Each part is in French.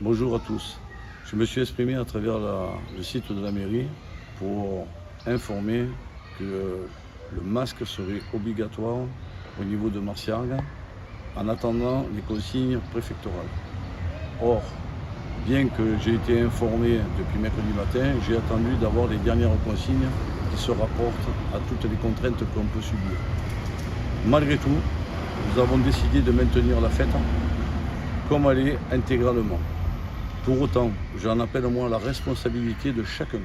Bonjour à tous. Je me suis exprimé à travers le site de la mairie pour informer que le masque serait obligatoire au niveau de Marciargues en attendant les consignes préfectorales. Or, bien que j'ai été informé depuis mercredi matin, j'ai attendu d'avoir les dernières consignes qui se rapportent à toutes les contraintes qu'on peut subir. Malgré tout, nous avons décidé de maintenir la fête comme elle est intégralement. Pour autant, j'en appelle moi à la responsabilité de chacun,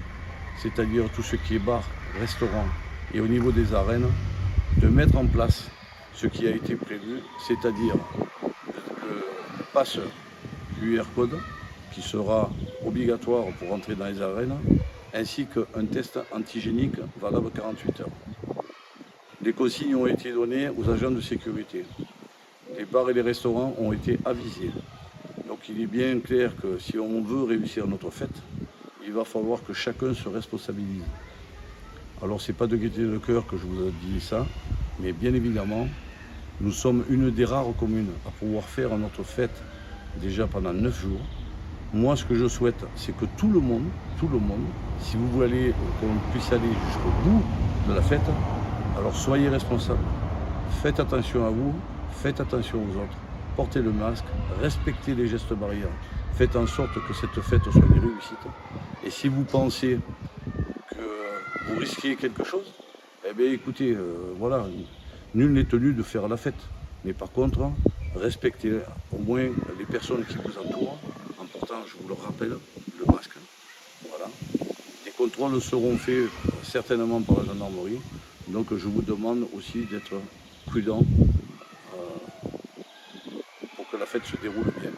c'est-à-dire tout ce qui est bar, restaurant et au niveau des arènes, de mettre en place ce qui a été prévu, c'est-à-dire le pass QR code qui sera obligatoire pour entrer dans les arènes, ainsi qu'un test antigénique valable 48 heures. Les consignes ont été données aux agents de sécurité. Les bars et les restaurants ont été avisés. Donc il est bien clair que si on veut réussir notre fête, il va falloir que chacun se responsabilise. Alors c'est pas de gaieté de cœur que je vous dis ça, mais bien évidemment, nous sommes une des rares communes à pouvoir faire notre fête déjà pendant 9 jours. Moi, ce que je souhaite, c'est que tout le monde, si vous voulez qu'on puisse aller jusqu'au bout de la fête, alors soyez responsables. Faites attention à vous, faites attention aux autres. Portez le masque, respectez les gestes barrières. Faites en sorte que cette fête soit une réussite. Et si vous pensez que vous risquez quelque chose, eh bien écoutez, voilà, nul n'est tenu de faire la fête. Mais par contre, respectez au moins les personnes qui vous entourent, en portant, je vous le rappelle, le masque. Voilà. Les contrôles seront faits certainement par la gendarmerie. Donc je vous demande aussi d'être prudent pour que la fête se déroule bien.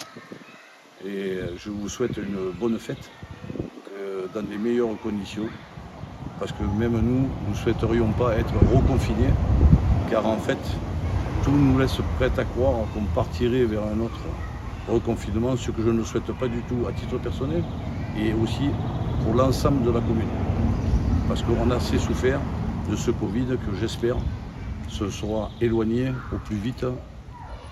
Et je vous souhaite une bonne fête, dans les meilleures conditions, parce que même nous ne souhaiterions pas être reconfinés, car en fait, tout nous laisse prêt à croire qu'on partirait vers un autre reconfinement, ce que je ne souhaite pas du tout à titre personnel, et aussi pour l'ensemble de la commune. Parce qu'on a assez souffert de ce Covid que j'espère se sera éloigné au plus vite,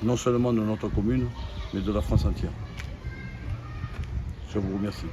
non seulement de notre commune, mais de la France entière. Je vous remercie.